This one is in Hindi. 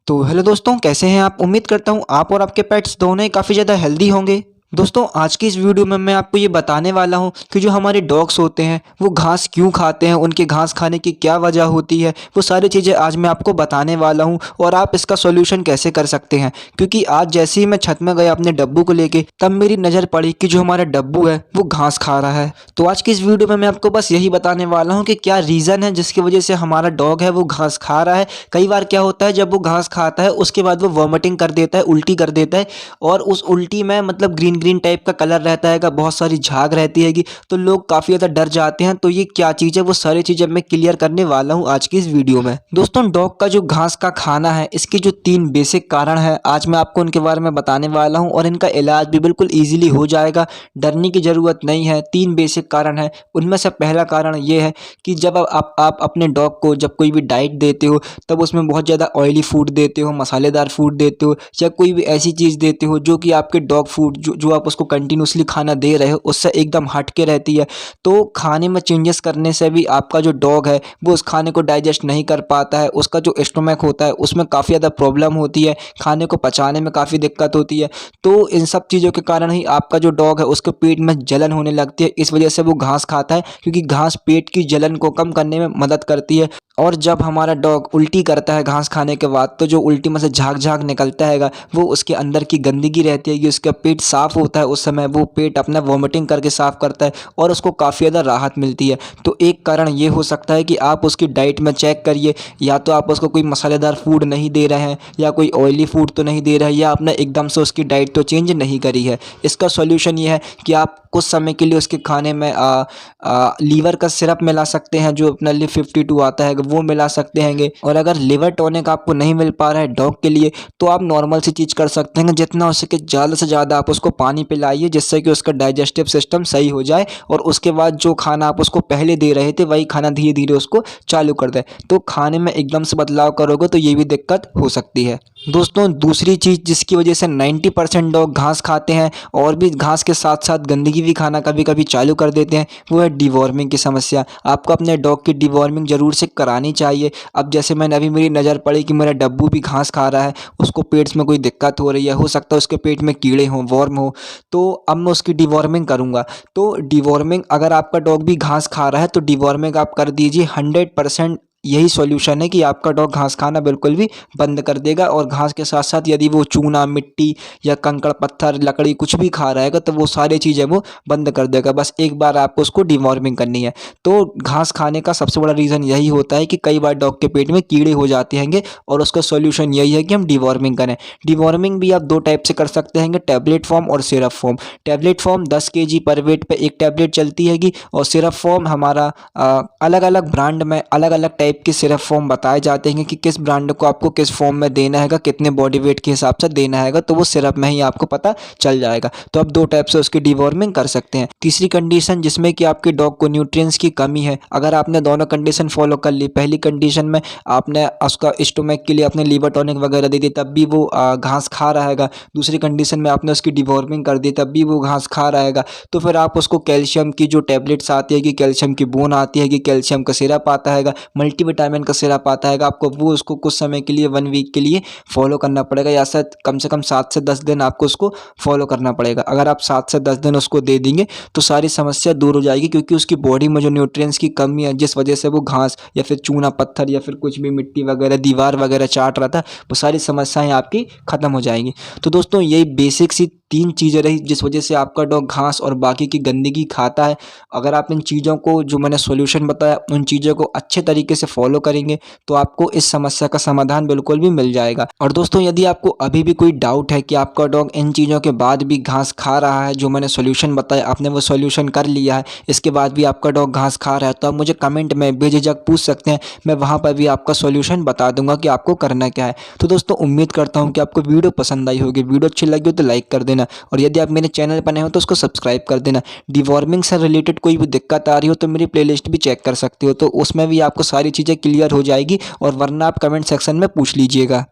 तो हेलो दोस्तों, कैसे हैं आप। उम्मीद करता हूँ आप और आपके पेट्स दोनों ही काफ़ी ज़्यादा हेल्दी होंगे। दोस्तों, आज की इस वीडियो में मैं आपको ये बताने वाला हूँ कि जो हमारे डॉग्स होते हैं वो घास क्यों खाते हैं, उनके घास खाने की क्या वजह होती है। वो सारी चीज़ें आज मैं आपको बताने वाला हूँ और आप इसका सॉल्यूशन कैसे कर सकते हैं। क्योंकि आज जैसे ही मैं छत में गया अपने डब्बू को लेके, तब मेरी नज़र पड़ी कि जो हमारा डब्बू है वो घास खा रहा है। तो आज की इस वीडियो में मैं आपको बस यही बताने वाला हूँ कि क्या रीज़न है जिसकी वजह से हमारा डॉग है वो घास खा रहा है। कई बार क्या होता है, जब वो घास खाता है उसके बाद वो वॉमिटिंग कर देता है, उल्टी कर देता है। और उस उल्टी में मतलब ग्रीन ग्रीन टाइप का कलर रहता है, बहुत सारी झाग रहती हैगी, तो लोग काफ़ी ज़्यादा डर जाते हैं। तो ये क्या चीज़ है, वो सारी चीज़ें मैं क्लियर करने वाला हूँ आज की इस वीडियो में। दोस्तों, डॉग का जो घास का खाना है, इसके जो 3 बेसिक कारण है, आज मैं आपको उनके बारे में बताने वाला हूँ और इनका इलाज भी बिल्कुल ईजिली हो जाएगा। डरने की ज़रूरत नहीं है। 3 बेसिक कारण है। उनमें से पहला कारण ये है कि जब आप अपने डॉग को जब कोई भी डाइट देते हो, तब उसमें बहुत ज़्यादा ऑयली फूड देते हो, मसालेदार फूड देते हो, या कोई भी ऐसी चीज़ देते हो जो कि आपके डॉग फूड जो आप उसको कंटिन्यूसली खाना दे रहे हो उससे एकदम हट के रहती है। तो खाने में चेंजेस करने से भी आपका जो डॉग है वो उस खाने को डाइजेस्ट नहीं कर पाता है। उसका जो स्टोमक होता है उसमें काफ़ी ज़्यादा प्रॉब्लम होती है, खाने को पचाने में काफ़ी दिक्कत होती है। तो इन सब चीज़ों के कारण ही आपका जो डॉग है उसके पेट में जलन होने लगती है। इस वजह से वो घास खाता है, क्योंकि घास पेट की जलन को कम करने में मदद करती है। और जब हमारा डॉग उल्टी करता है घास खाने के बाद, तो जो उल्टी में से झाग निकलता है वो उसके अंदर की गंदगी रहती है कि उसका पेट साफ़ होता है, उस समय वो पेट अपना वॉमिटिंग करके साफ़ करता है और उसको काफ़ी ज़्यादा राहत मिलती है। तो एक कारण ये हो सकता है कि आप उसकी डाइट में चेक करिए, या तो आप उसको कोई मसालेदार फूड नहीं दे रहे हैं, या कोई ऑयली फूड तो नहीं दे रहे हैं, या आपने एकदम से उसकी डाइट तो चेंज नहीं करी है। इसका सॉल्यूशन ये है कि आप कुछ समय के लिए उसके खाने में लीवर का सिरप मिला सकते हैं, जो अपना लिव 52 आता है वो मिला सकते हैं। और अगर लिवर टॉनिक आपको नहीं मिल पा रहा है डॉग के लिए, तो आप नॉर्मल सी चीज़ कर सकते हैं। जितना हो सके ज़्यादा से ज़्यादा आप उसको पानी पिलाइए, जिससे कि उसका डाइजेस्टिव सिस्टम सही हो जाए, और उसके बाद जो खाना आप उसको पहले दे रहे थे वही खाना धीरे धीरे उसको चालू कर दें। तो खाने में एकदम से बदलाव करोगे तो ये भी दिक्कत हो सकती है। दोस्तों, दूसरी चीज़ जिसकी वजह से 90% डॉग घास खाते हैं और भी घास के साथ साथ गंदगी भी खाना कभी कभी चालू कर देते हैं, वो है डिवॉर्मिंग की समस्या। आपको अपने डॉग की डिवॉर्मिंग ज़रूर से करानी चाहिए। अब जैसे मैंने अभी मेरी नज़र पड़ी कि मेरा डब्बू भी घास खा रहा है, उसको पेट में कोई दिक्कत हो रही है, हो सकता है उसके पेट में कीड़े हों, वॉर्म हो, तो अब मैं उसकी डिवॉर्मिंग करूँगा। तो डिवॉर्मिंग, अगर आपका डॉग भी घास खा रहा है तो डिवॉर्मिंग आप कर दीजिए। 100% यही सॉल्यूशन है कि आपका डॉग घास खाना बिल्कुल भी बंद कर देगा। और घास के साथ साथ यदि वो चूना, मिट्टी या कंकड़ पत्थर, लकड़ी कुछ भी खा रहेगा तो वो सारी चीज़ें वो बंद कर देगा। बस एक बार आपको उसको डिवॉर्मिंग करनी है। तो घास खाने का सबसे बड़ा रीज़न यही होता है कि कई बार डॉग के पेट में कीड़े हो जाते हैं, और उसका सॉल्यूशन यही है कि हम डिवॉर्मिंग करें। डिवॉर्मिंग भी आप 2 टाइप से कर सकते हैं, टैबलेट फॉर्म और syrup form. Tablet form 10 KG पर वेट पे एक टैबलेट चलती हैगी, और सिरप फॉर्म हमारा अलग अलग ब्रांड में अलग अलग टाइप के सिरप फॉर्म बताए जाते हैं कि किस ब्रांड को आपको किस फॉर्म में देना हैगा, कितने बॉडी वेट के हिसाब से देना हैगा, तो वो सिरप में ही आपको पता चल जाएगा। तो आप 2 टाइप से उसकी डिवॉर्मिंग कर सकते हैं। तीसरी कंडीशन जिसमें कि आपके डॉग को न्यूट्रिएंट्स की कमी है, अगर आपने दोनों कंडीशन फॉलो कर ली, पहली कंडीशन में आपने उसका स्टोमक के लिए अपने लीवर टॉनिक वगैरह दे दी तब भी वो घास खा रहा हैगा, दूसरी कंडीशन में आपने उसकी डिवॉर्मिंग कर दी तब भी वो घास खा रहा हैगा, तो फिर आप उसको कैल्शियम की जो टैबलेट्स आती है कि कैल्शियम की बूंद आती है कि कैल्शियम का सिरप आता हैगा, मल्टीविटामिन का सिरप आता हैगा, आपको वो उसको कुछ समय के लिए 1 वीक के लिए फॉलो करना पड़ेगा, या शायद कम से कम 7 से 10 दिन आपको उसको फॉलो करना पड़ेगा। अगर आप 7 से 10 दिन उसको दे देंगे तो सारी समस्या दूर हो जाएगी, क्योंकि उसकी बॉडी में जो न्यूट्रिएंट्स की कमी है, जिस वजह से वो घास या फिर चूना पत्थर या फिर कुछ भी मिट्टी वगैरह दीवार वगैरह चाट रहा था, वो सारी समस्याएं आपकी ख़त्म हो जाएंगी। तो दोस्तों, यही बेसिक सी 3 चीज़ें रही जिस वजह से आपका डॉग घास और बाकी की गंदगी खाता है। अगर आप इन चीज़ों को, जो मैंने सॉल्यूशन बताया, उन चीज़ों को अच्छे तरीके से फॉलो करेंगे तो आपको इस समस्या का समाधान बिल्कुल भी मिल जाएगा। और दोस्तों, यदि आपको अभी भी कोई डाउट है कि आपका डॉग इन चीज़ों के बाद भी घास खा रहा है, जो मैंने सॉल्यूशन बताया आपने वो सॉल्यूशन कर लिया है, इसके बाद भी आपका डॉग घास खा रहा है, तो आप मुझे कमेंट में बेझिझक पूछ सकते हैं। मैं वहाँ पर भी आपका सॉल्यूशन बता दूंगा कि आपको करना क्या है। तो दोस्तों, उम्मीद करता हूँ कि आपको वीडियो पसंद आई होगी। वीडियो अच्छी लगी हो तो लाइक कर देना, और यदि आप मेरे चैनल पर नए हो तो उसको सब्सक्राइब कर देना। डिवॉर्मिंग से रिलेटेड कोई भी दिक्कत आ रही हो तो मेरी प्लेलिस्ट भी चेक कर सकते हो, तो उसमें भी आपको सारी चीज़ें क्लियर हो जाएगी, और वरना आप कमेंट सेक्शन में पूछ लीजिएगा।